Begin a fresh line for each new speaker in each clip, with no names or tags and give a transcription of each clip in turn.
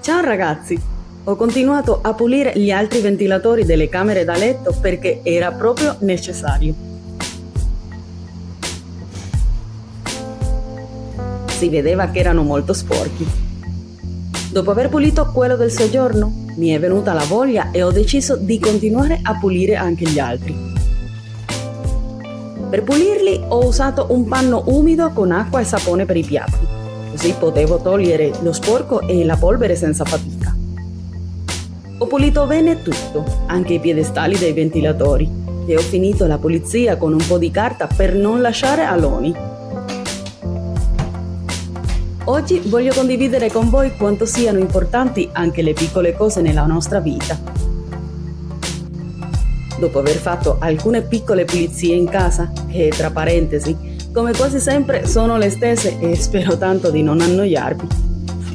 Ciao ragazzi! Ho continuato a pulire gli altri ventilatori delle camere da letto perché era proprio necessario. Si vedeva che erano molto sporchi. Dopo aver pulito quello del soggiorno, mi è venuta la voglia e ho deciso di continuare a pulire anche gli altri. Per pulirli ho usato un panno umido con acqua e sapone per i piatti, così potevo togliere lo sporco e la polvere senza fatica. Ho pulito bene tutto, anche i piedistalli dei ventilatori, e ho finito la pulizia con un po' di carta per non lasciare aloni. Oggi voglio condividere con voi quanto siano importanti anche le piccole cose nella nostra vita. Dopo aver fatto alcune piccole pulizie in casa, che tra parentesi, come quasi sempre sono le stesse e spero tanto di non annoiarvi,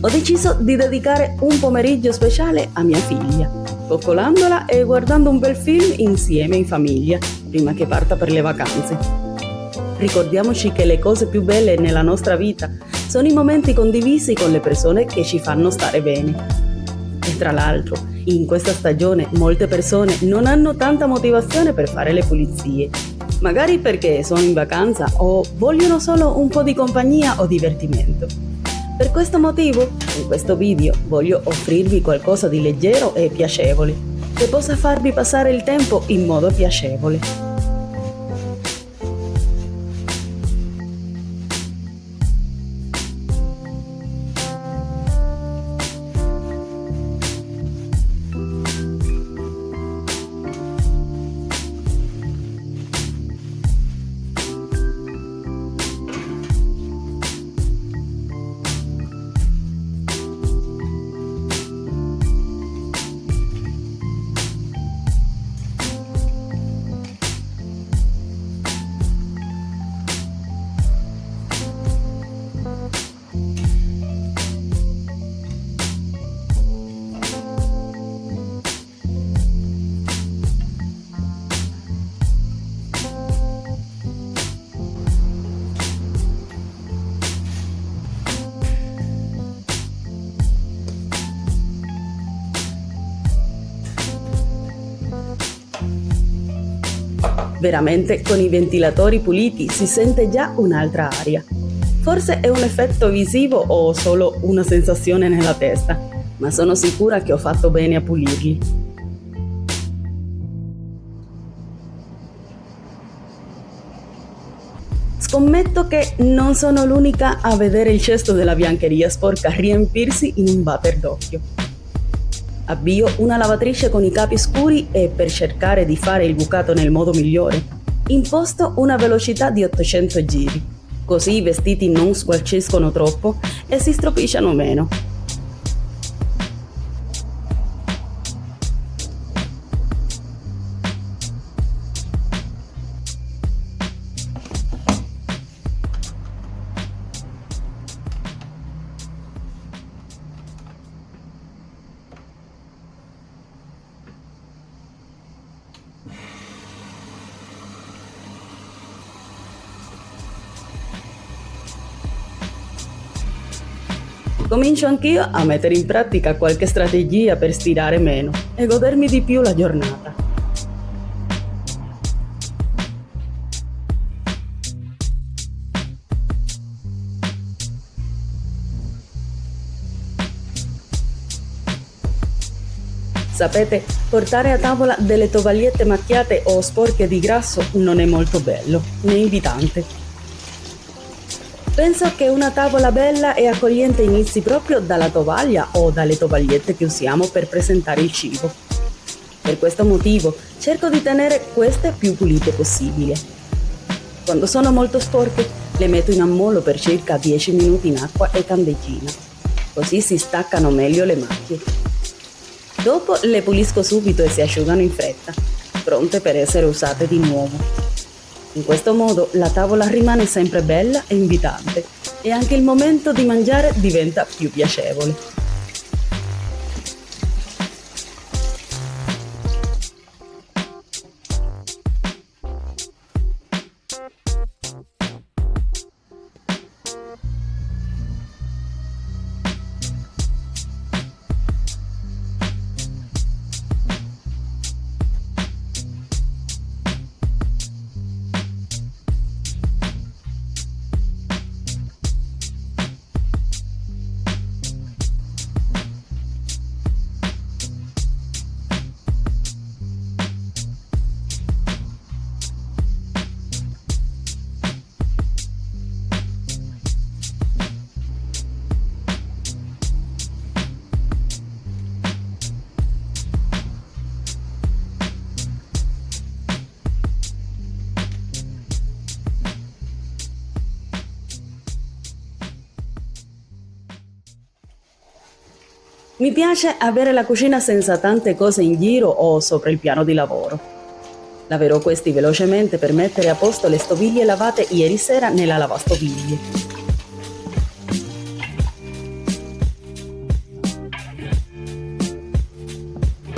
ho deciso di dedicare un pomeriggio speciale a mia figlia, coccolandola e guardando un bel film insieme in famiglia, prima che parta per le vacanze. Ricordiamoci che le cose più belle nella nostra vita sono i momenti condivisi con le persone che ci fanno stare bene. E tra l'altro, in questa stagione molte persone non hanno tanta motivazione per fare le pulizie, magari perché sono in vacanza o vogliono solo un po' di compagnia o divertimento. Per questo motivo, in questo video voglio offrirvi qualcosa di leggero e piacevole, che possa farvi passare il tempo in modo piacevole. Veramente con i ventilatori puliti si sente già un'altra aria. Forse è un effetto visivo o solo una sensazione nella testa, ma sono sicura che ho fatto bene a pulirli. Scommetto che non sono l'unica a vedere il cesto della biancheria sporca riempirsi in un batter d'occhio. Avvio una lavatrice con i capi scuri e, per cercare di fare il bucato nel modo migliore, imposto una velocità di 800 giri, così i vestiti non sgualciscono troppo e si stropicciano meno. Comincio anch'io a mettere in pratica qualche strategia per stirare meno e godermi di più la giornata. Sapete, portare a tavola delle tovagliette macchiate o sporche di grasso non è molto bello, né invitante. Penso che una tavola bella e accogliente inizi proprio dalla tovaglia o dalle tovagliette che usiamo per presentare il cibo. Per questo motivo cerco di tenere queste più pulite possibile. Quando sono molto sporche le metto in ammollo per circa 10 minuti in acqua e candeggina, così si staccano meglio le macchie. Dopo le pulisco subito e si asciugano in fretta, pronte per essere usate di nuovo. In questo modo la tavola rimane sempre bella e invitante e anche il momento di mangiare diventa più piacevole. Mi piace avere la cucina senza tante cose in giro o sopra il piano di lavoro. Laverò questi velocemente per mettere a posto le stoviglie lavate ieri sera nella lavastoviglie.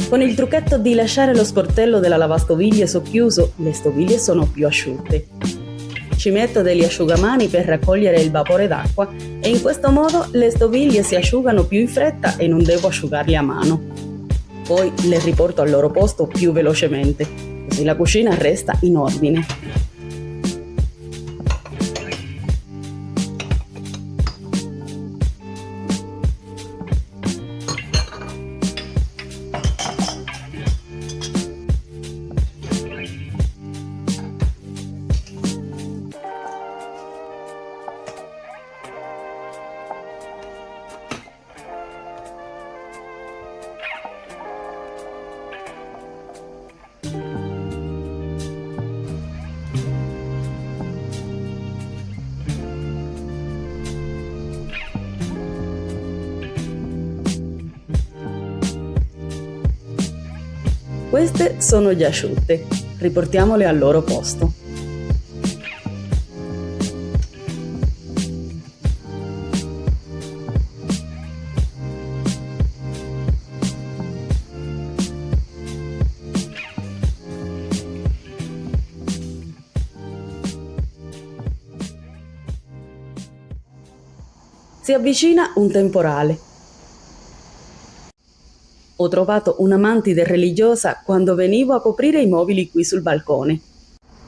Con il trucchetto di lasciare lo sportello della lavastoviglie socchiuso, le stoviglie sono più asciutte. Ci metto degli asciugamani per raccogliere il vapore d'acqua e in questo modo le stoviglie si asciugano più in fretta e non devo asciugarle a mano. Poi le riporto al loro posto più velocemente, così la cucina resta in ordine. Queste sono già asciutte, riportiamole al loro posto. Si avvicina un temporale. Ho trovato una mantide religiosa quando venivo a coprire i mobili qui sul balcone.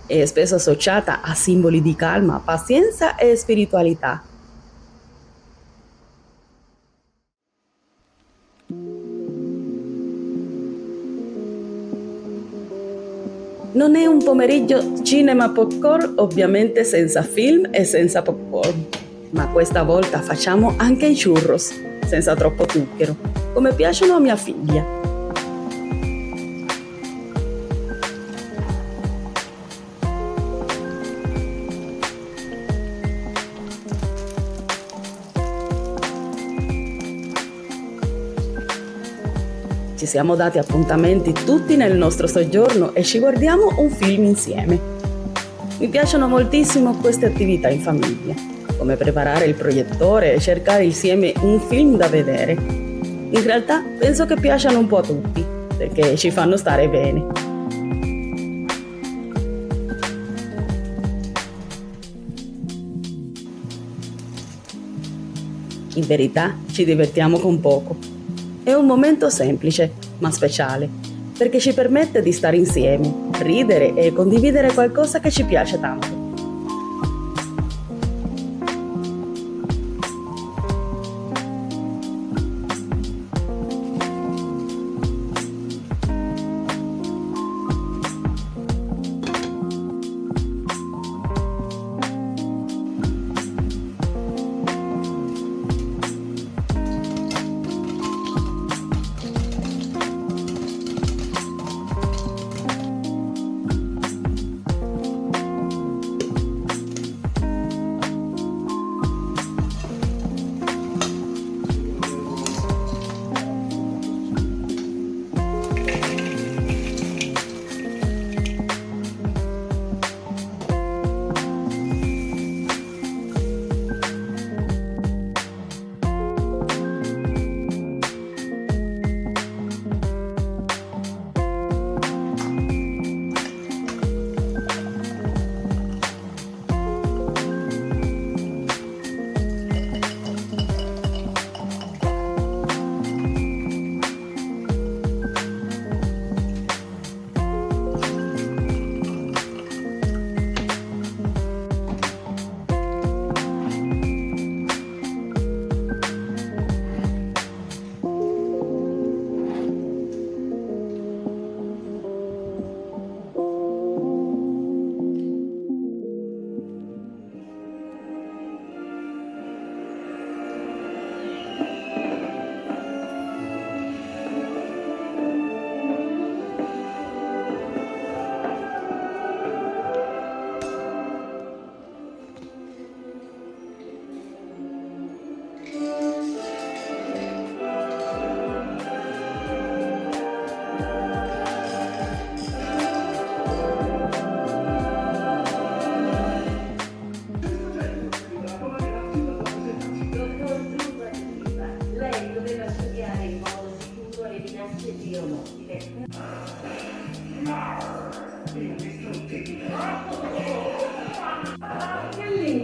È spesso associata a simboli di calma, pazienza e spiritualità. Non è un pomeriggio cinema popcorn, ovviamente senza film e senza popcorn, ma questa volta facciamo anche i churros, senza troppo zucchero, come piacciono a mia figlia. Ci siamo dati appuntamenti tutti nel nostro soggiorno e ci guardiamo un film insieme. Mi piacciono moltissimo queste attività in famiglia, come preparare il proiettore e cercare insieme un film da vedere. In realtà penso che piacciono un po' a tutti, perché ci fanno stare bene. In verità ci divertiamo con poco. È un momento semplice, ma speciale, perché ci permette di stare insieme, ridere e condividere qualcosa che ci piace tanto.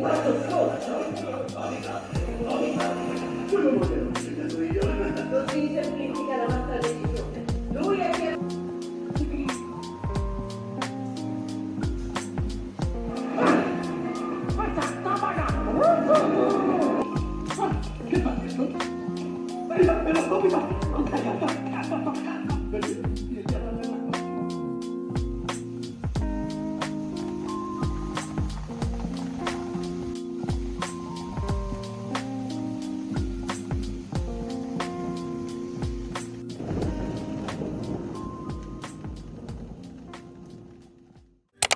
Così semplifica la nostra decisione. Lui è che...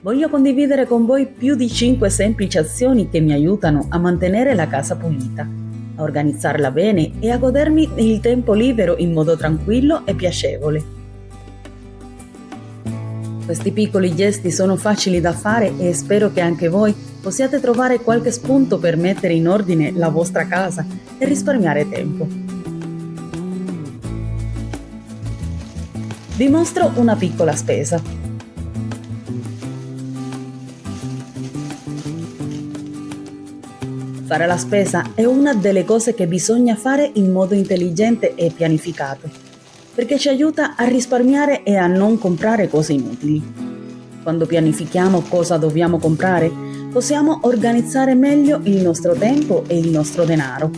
Voglio condividere con voi più di 5 semplici azioni che mi aiutano a mantenere la casa pulita, a organizzarla bene e a godermi il tempo libero in modo tranquillo e piacevole. Questi piccoli gesti sono facili da fare e spero che anche voi possiate trovare qualche spunto per mettere in ordine la vostra casa e risparmiare tempo. Vi mostro una piccola spesa. Fare la spesa è una delle cose che bisogna fare in modo intelligente e pianificato, perché ci aiuta a risparmiare e a non comprare cose inutili. Quando pianifichiamo cosa dobbiamo comprare, possiamo organizzare meglio il nostro tempo e il nostro denaro.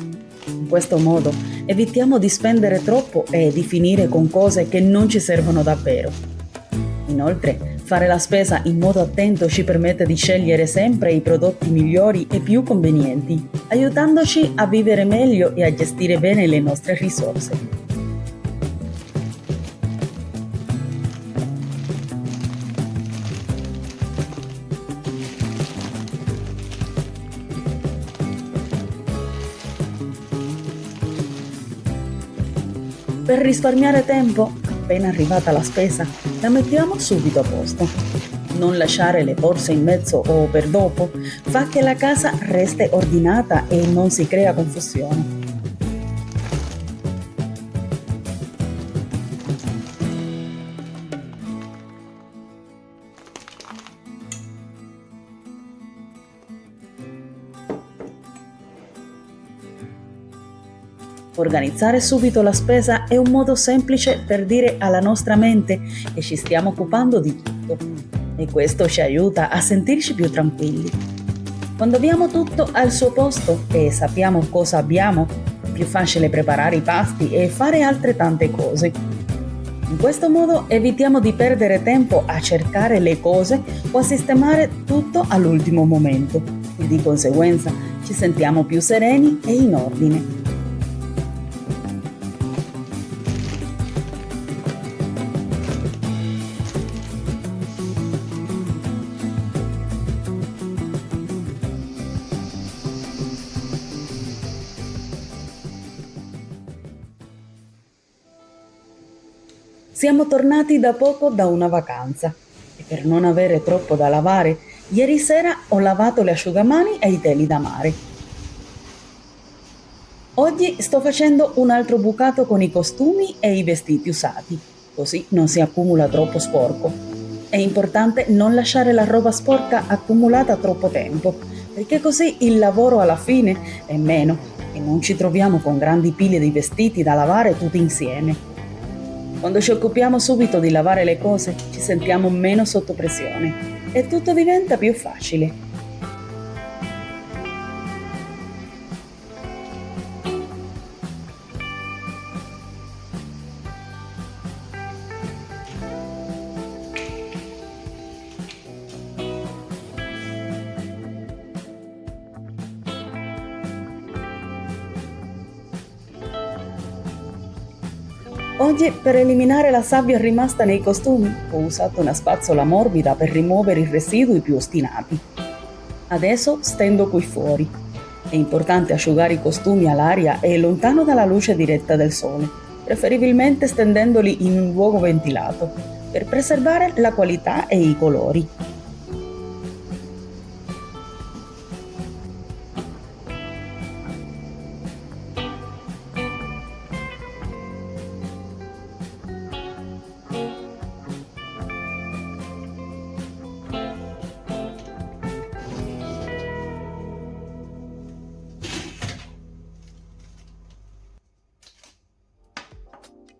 In questo modo evitiamo di spendere troppo e di finire con cose che non ci servono davvero. Inoltre, fare la spesa in modo attento ci permette di scegliere sempre i prodotti migliori e più convenienti, aiutandoci a vivere meglio e a gestire bene le nostre risorse. Per risparmiare tempo, appena arrivata la spesa, la mettiamo subito a posto. Non lasciare le borse in mezzo o per dopo fa che la casa resti ordinata e non si crea confusione. Organizzare subito la spesa è un modo semplice per dire alla nostra mente che ci stiamo occupando di tutto e questo ci aiuta a sentirci più tranquilli. Quando abbiamo tutto al suo posto e sappiamo cosa abbiamo, è più facile preparare i pasti e fare altre tante cose. In questo modo evitiamo di perdere tempo a cercare le cose o a sistemare tutto all'ultimo momento e di conseguenza ci sentiamo più sereni e in ordine. Siamo tornati da poco da una vacanza e per non avere troppo da lavare, ieri sera ho lavato le asciugamani e i teli da mare. Oggi sto facendo un altro bucato con i costumi e i vestiti usati, così non si accumula troppo sporco. È importante non lasciare la roba sporca accumulata troppo tempo, perché così il lavoro alla fine è meno e non ci troviamo con grandi pile di vestiti da lavare tutti insieme. Quando ci occupiamo subito di lavare le cose, ci sentiamo meno sotto pressione e tutto diventa più facile. Oggi, per eliminare la sabbia rimasta nei costumi, ho usato una spazzola morbida per rimuovere i residui più ostinati. Adesso stendo qui fuori. È importante asciugare i costumi all'aria e lontano dalla luce diretta del sole, preferibilmente stendendoli in un luogo ventilato, per preservare la qualità e i colori.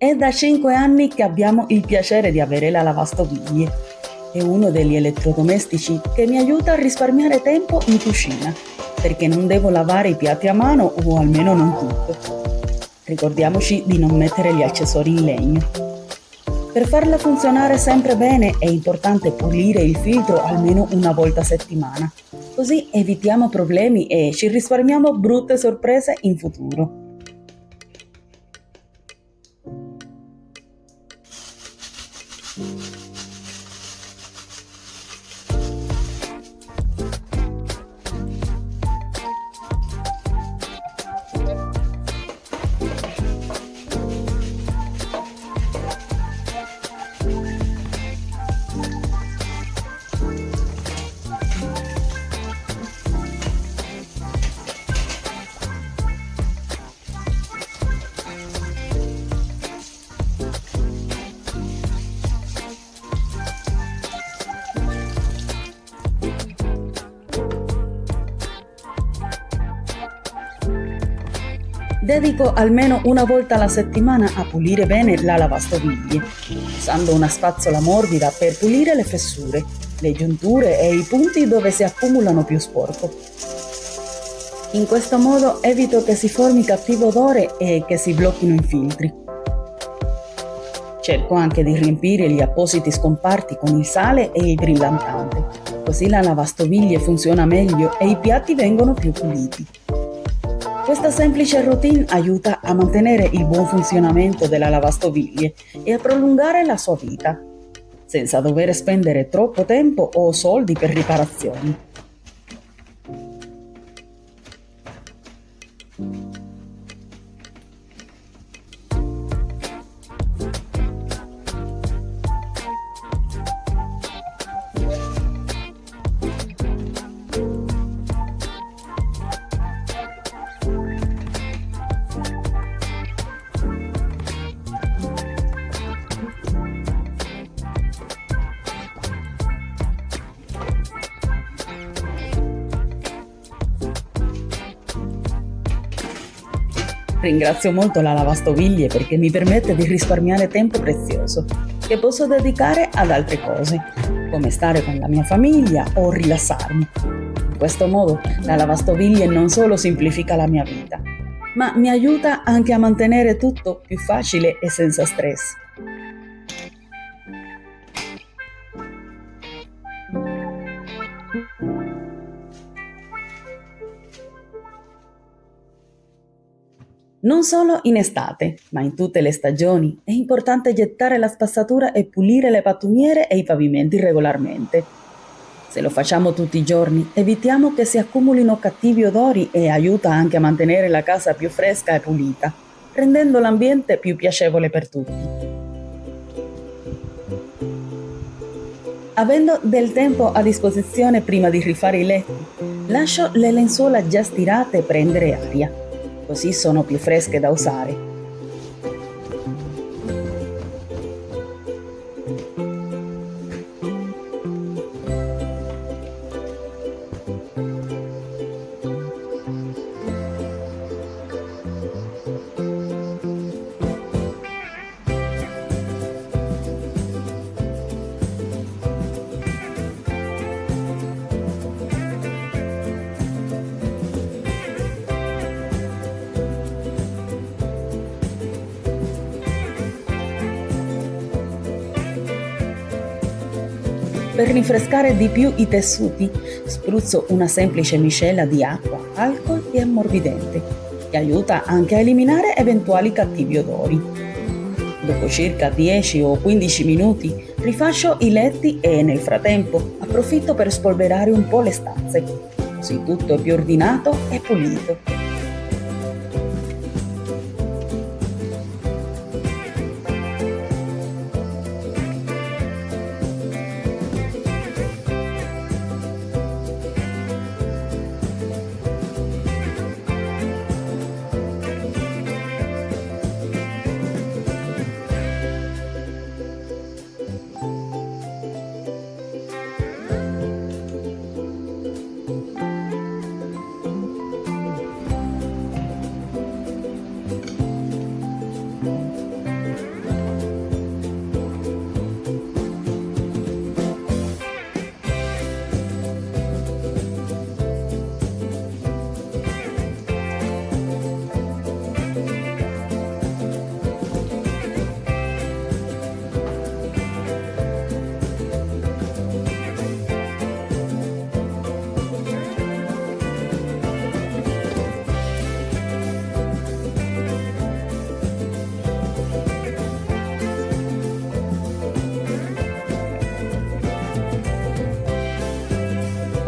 È da 5 anni che abbiamo il piacere di avere la lavastoviglie. È uno degli elettrodomestici che mi aiuta a risparmiare tempo in cucina, perché non devo lavare i piatti a mano o almeno non tutto. Ricordiamoci di non mettere gli accessori in legno. Per farla funzionare sempre bene è importante pulire il filtro almeno una volta a settimana, così evitiamo problemi e ci risparmiamo brutte sorprese in futuro. Dedico almeno una volta alla settimana a pulire bene la lavastoviglie, usando una spazzola morbida per pulire le fessure, le giunture e i punti dove si accumulano più sporco. In questo modo evito che si formi cattivo odore e che si blocchino i filtri. Cerco anche di riempire gli appositi scomparti con il sale e il brillantante, così la lavastoviglie funziona meglio e i piatti vengono più puliti. Questa semplice routine aiuta a mantenere il buon funzionamento della lavastoviglie e a prolungare la sua vita, senza dover spendere troppo tempo o soldi per riparazioni. Ringrazio molto la lavastoviglie perché mi permette di risparmiare tempo prezioso che posso dedicare ad altre cose, come stare con la mia famiglia o rilassarmi. In questo modo la lavastoviglie non solo semplifica la mia vita, ma mi aiuta anche a mantenere tutto più facile e senza stress. Non solo in estate, ma in tutte le stagioni è importante gettare la spazzatura e pulire le pattumiere e i pavimenti regolarmente. Se lo facciamo tutti i giorni, evitiamo che si accumulino cattivi odori e aiuta anche a mantenere la casa più fresca e pulita, rendendo l'ambiente più piacevole per tutti. Avendo del tempo a disposizione prima di rifare i letti, lascio le lenzuola già stirate prendere aria. Così sono più fresche da usare. Per rinfrescare di più i tessuti, spruzzo una semplice miscela di acqua, alcol e ammorbidente, che aiuta anche a eliminare eventuali cattivi odori. Dopo circa 10 o 15 minuti rifascio i letti e nel frattempo approfitto per spolverare un po' le stanze, così tutto è più ordinato e pulito.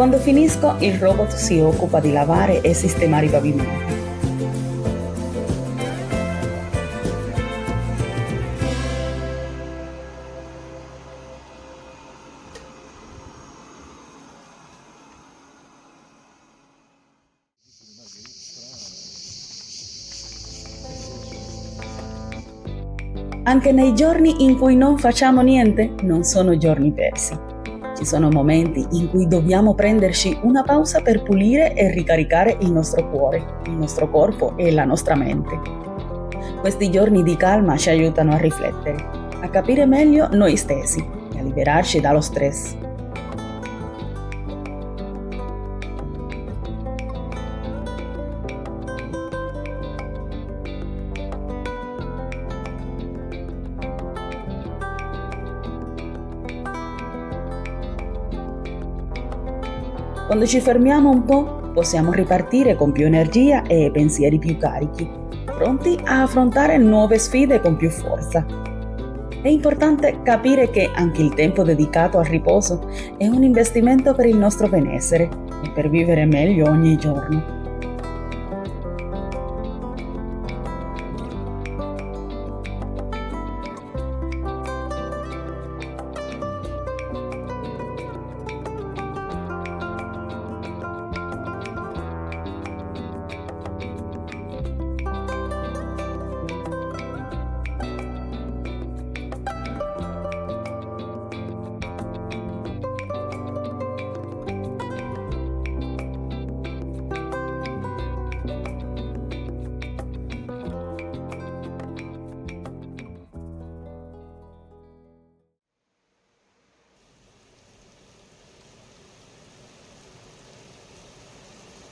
Quando finisco, il robot si occupa di lavare e sistemare i pavimenti. Anche nei giorni in cui non facciamo niente, non sono giorni persi. Ci sono momenti in cui dobbiamo prenderci una pausa per pulire e ricaricare il nostro cuore, il nostro corpo e la nostra mente. Questi giorni di calma ci aiutano a riflettere, a capire meglio noi stessi e a liberarci dallo stress. Quando ci fermiamo un po', possiamo ripartire con più energia e pensieri più carichi, pronti a affrontare nuove sfide con più forza. È importante capire che anche il tempo dedicato al riposo è un investimento per il nostro benessere e per vivere meglio ogni giorno.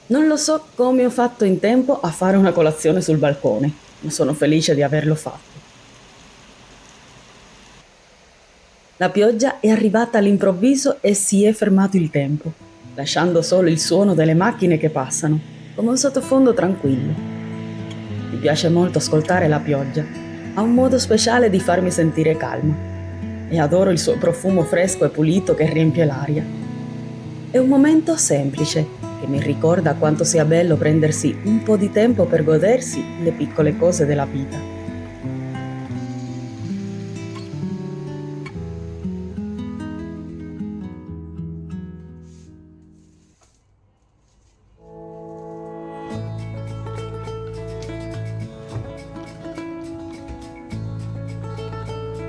Non lo so come ho fatto in tempo a fare una colazione sul balcone, ma sono felice di averlo fatto. La pioggia è arrivata all'improvviso e si è fermato il tempo, lasciando solo il suono delle macchine che passano, come un sottofondo tranquillo. Mi piace molto ascoltare la pioggia, ha un modo speciale di farmi sentire calma e adoro il suo profumo fresco e pulito che riempie l'aria. È un momento semplice che mi ricorda quanto sia bello prendersi un po' di tempo per godersi le piccole cose della vita.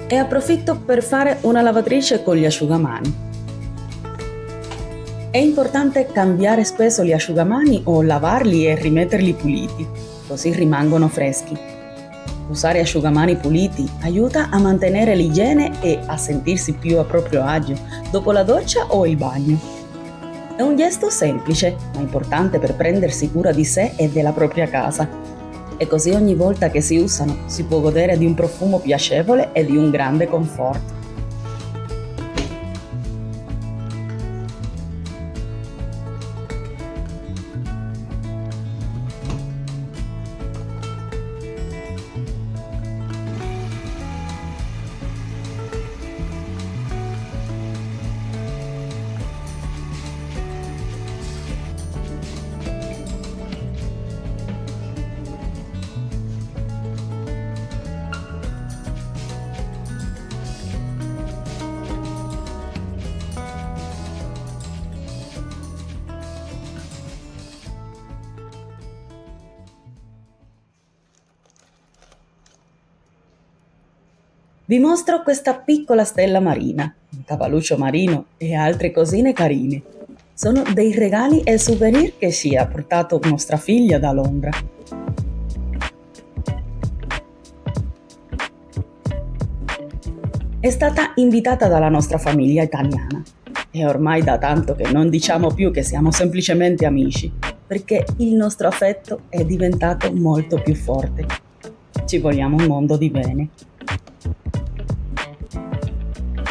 E approfitto per fare una lavatrice con gli asciugamani. È importante cambiare spesso gli asciugamani o lavarli e rimetterli puliti, così rimangono freschi. Usare asciugamani puliti aiuta a mantenere l'igiene e a sentirsi più a proprio agio dopo la doccia o il bagno. È un gesto semplice, ma importante per prendersi cura di sé e della propria casa. E così ogni volta che si usano si può godere di un profumo piacevole e di un grande conforto. Vi mostro questa piccola stella marina, un cavalluccio marino e altre cosine carine. Sono dei regali e souvenir che ci ha portato nostra figlia da Londra. È stata invitata dalla nostra famiglia italiana e ormai da tanto che non diciamo più che siamo semplicemente amici, perché il nostro affetto è diventato molto più forte. Ci vogliamo un mondo di bene.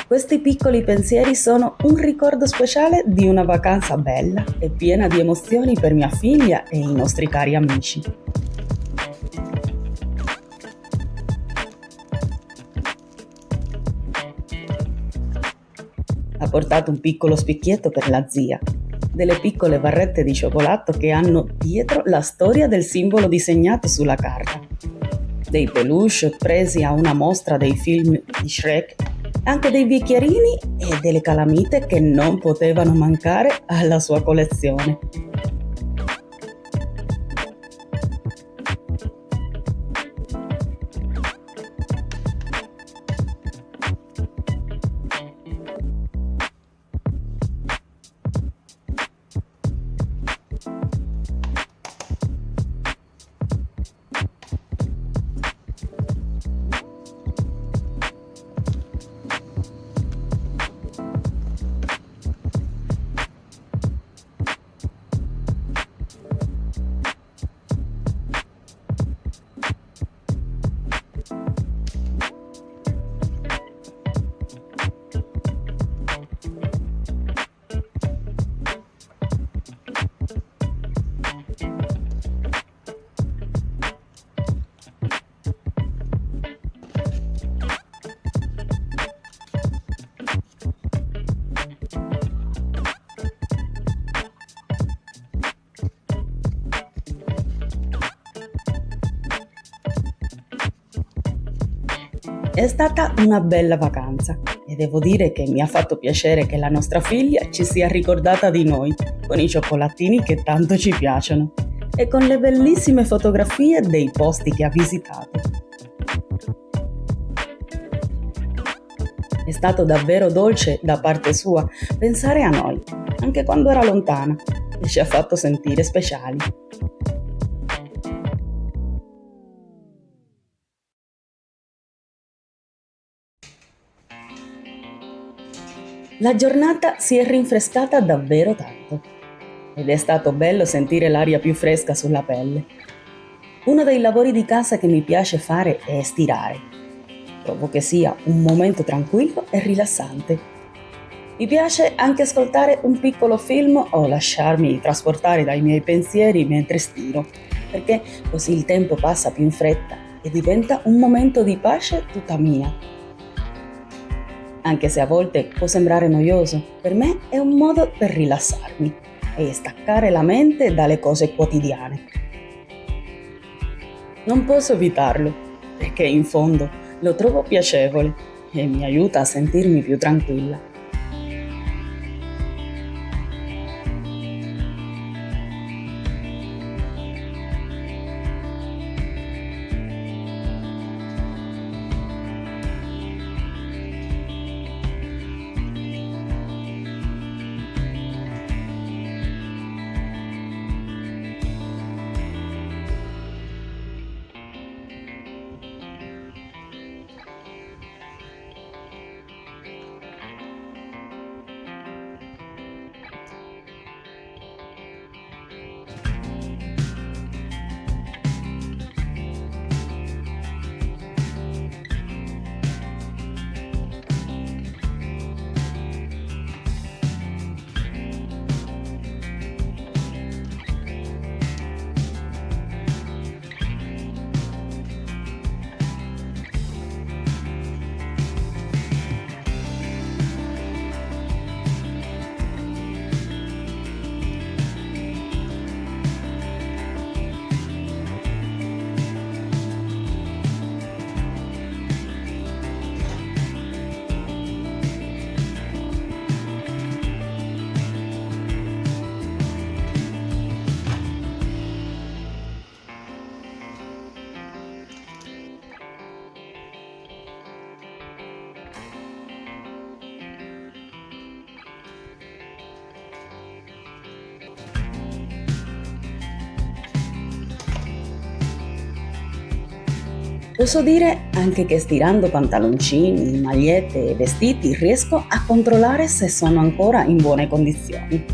Questi piccoli pensieri sono un ricordo speciale di una vacanza bella e piena di emozioni per mia figlia e i nostri cari amici. Ha portato un piccolo specchietto per la zia delle piccole barrette di cioccolato che hanno dietro la storia del simbolo disegnato sulla carta, dei peluche presi a una mostra dei film di Shrek, anche dei bicchierini e delle calamite che non potevano mancare alla sua collezione. È stata una bella vacanza e devo dire che mi ha fatto piacere che la nostra figlia ci sia ricordata di noi, con i cioccolatini che tanto ci piacciono e con le bellissime fotografie dei posti che ha visitato. È stato davvero dolce da parte sua pensare a noi, anche quando era lontana, e ci ha fatto sentire speciali. La giornata si è rinfrescata davvero tanto ed è stato bello sentire l'aria più fresca sulla pelle. Uno dei lavori di casa che mi piace fare è stirare. Trovo che sia un momento tranquillo e rilassante. Mi piace anche ascoltare un piccolo film o lasciarmi trasportare dai miei pensieri mentre stiro, perché così il tempo passa più in fretta e diventa un momento di pace tutta mia. Anche se a volte può sembrare noioso, per me è un modo per rilassarmi e staccare la mente dalle cose quotidiane. Non posso evitarlo, perché in fondo lo trovo piacevole e mi aiuta a sentirmi più tranquilla. Posso dire anche che stirando pantaloncini, magliette e vestiti riesco a controllare se sono ancora in buone condizioni.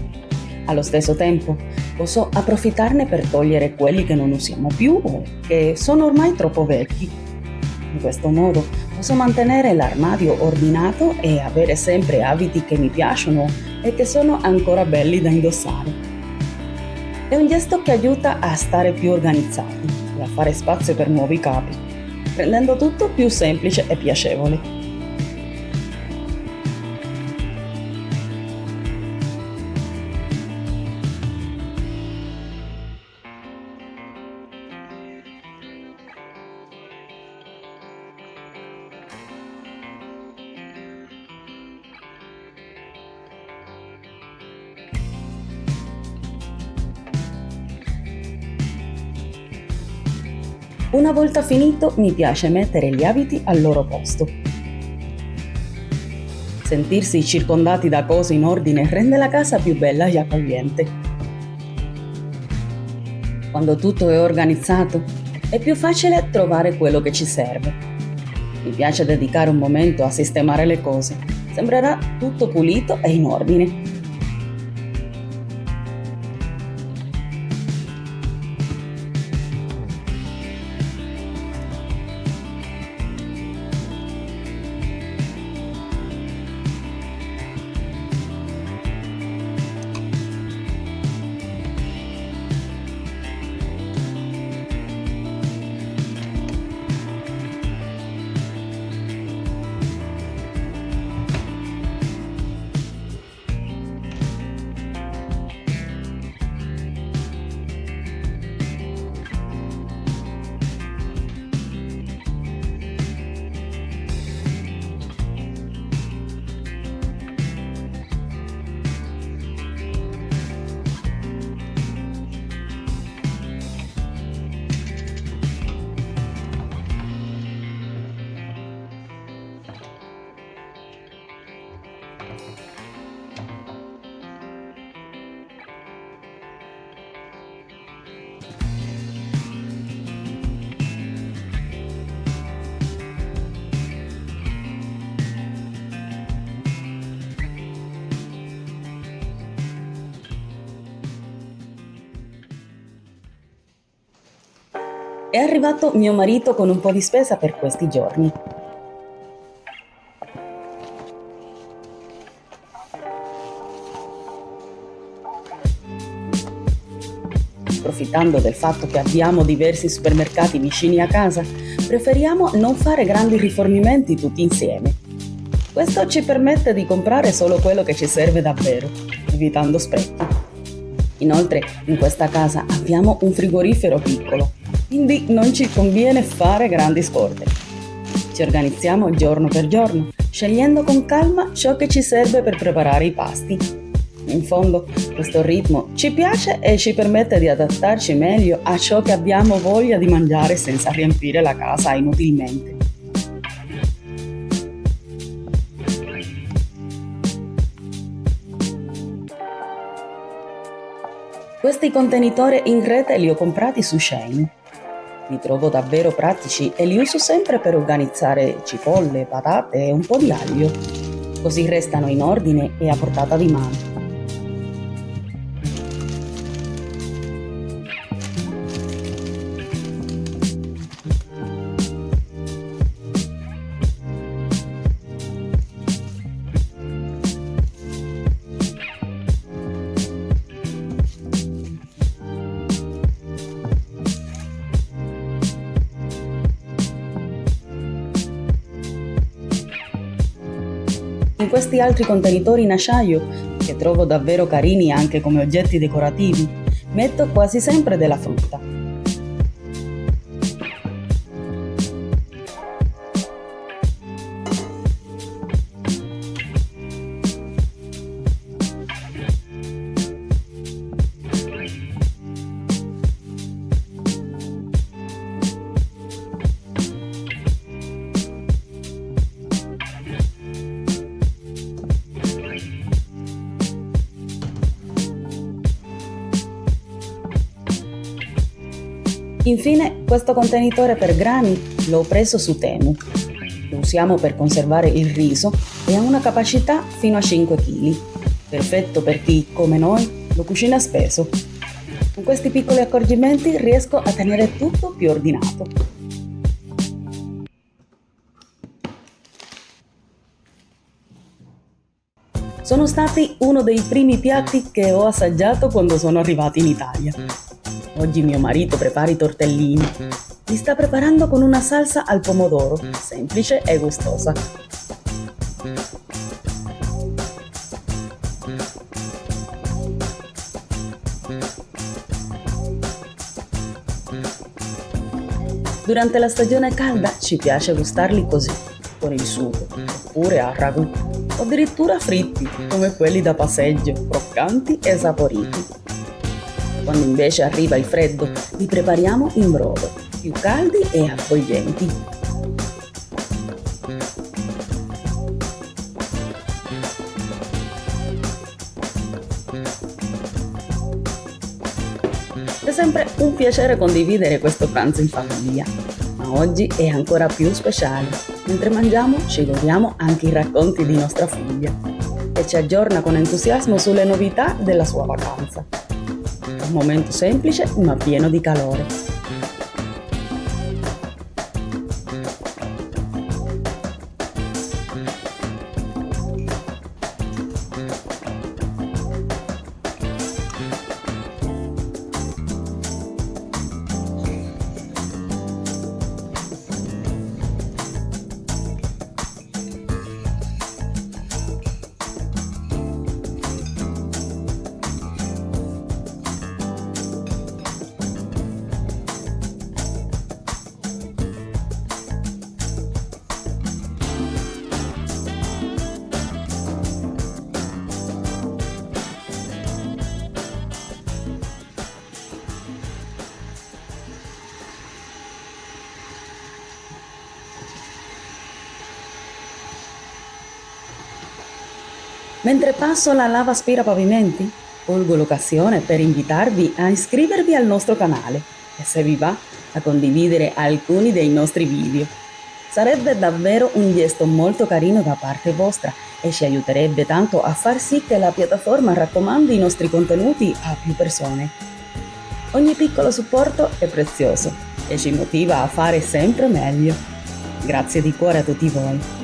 Allo stesso tempo posso approfittarne per togliere quelli che non usiamo più o che sono ormai troppo vecchi. In questo modo posso mantenere l'armadio ordinato e avere sempre abiti che mi piacciono e che sono ancora belli da indossare. È un gesto che aiuta a stare più organizzati e a fare spazio per nuovi capi, rendendo tutto più semplice e piacevole. Una volta finito mi piace mettere gli abiti al loro posto. Sentirsi circondati da cose in ordine rende la casa più bella e accogliente. Quando tutto è organizzato, è più facile trovare quello che ci serve. Mi piace dedicare un momento a sistemare le cose. Sembrerà tutto pulito e in ordine. È arrivato mio marito con un po' di spesa per questi giorni. Approfittando del fatto che abbiamo diversi supermercati vicini a casa, preferiamo non fare grandi rifornimenti tutti insieme. Questo ci permette di comprare solo quello che ci serve davvero, evitando sprechi. Inoltre, in questa casa abbiamo un frigorifero piccolo, quindi non ci conviene fare grandi scorte. Ci organizziamo giorno per giorno, scegliendo con calma ciò che ci serve per preparare i pasti. In fondo, questo ritmo ci piace e ci permette di adattarci meglio a ciò che abbiamo voglia di mangiare senza riempire la casa inutilmente. Questi contenitori in rete li ho comprati su Shein. Li trovo davvero pratici e li uso sempre per organizzare cipolle, patate e un po' di aglio, così restano in ordine e a portata di mano. In questi altri contenitori in acciaio, che trovo davvero carini anche come oggetti decorativi, metto quasi sempre della frutta. Infine, questo contenitore per grani l'ho preso su Temu. Lo usiamo per conservare il riso e ha una capacità fino a 5 kg. Perfetto per chi, come noi, lo cucina spesso. Con questi piccoli accorgimenti riesco a tenere tutto più ordinato. Sono stati uno dei primi piatti che ho assaggiato quando sono arrivati in Italia. Oggi mio marito prepara i tortellini. Li sta preparando con una salsa al pomodoro, semplice e gustosa. Durante la stagione calda ci piace gustarli così, con il sugo, oppure a ragù, o addirittura fritti, come quelli da passeggio, croccanti e saporiti. Quando invece arriva il freddo, li prepariamo in brodo, più caldi e accoglienti. È sempre un piacere condividere questo pranzo in famiglia, ma oggi è ancora più speciale. Mentre mangiamo ci godiamo anche i racconti di nostra figlia, che ci aggiorna con entusiasmo sulle novità della sua vacanza. Un momento semplice ma pieno di calore. Mentre passo la lava aspirapavimenti, colgo l'occasione per invitarvi a iscrivervi al nostro canale e, se vi va, a condividere alcuni dei nostri video. Sarebbe davvero un gesto molto carino da parte vostra e ci aiuterebbe tanto a far sì che la piattaforma raccomandi i nostri contenuti a più persone. Ogni piccolo supporto è prezioso e ci motiva a fare sempre meglio. Grazie di cuore a tutti voi.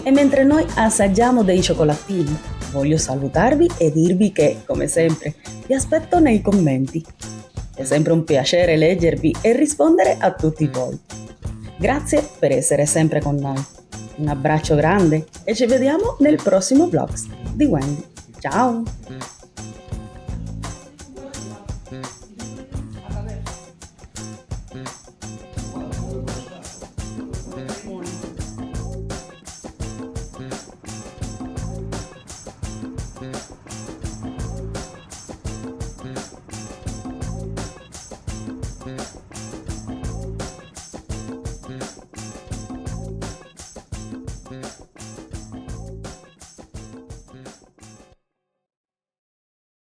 E mentre noi assaggiamo dei cioccolatini, voglio salutarvi e dirvi che, come sempre, vi aspetto nei commenti. È sempre un piacere leggervi e rispondere a tutti voi. Grazie per essere sempre con noi. Un abbraccio grande e ci vediamo nel prossimo vlog di Wendy. Ciao!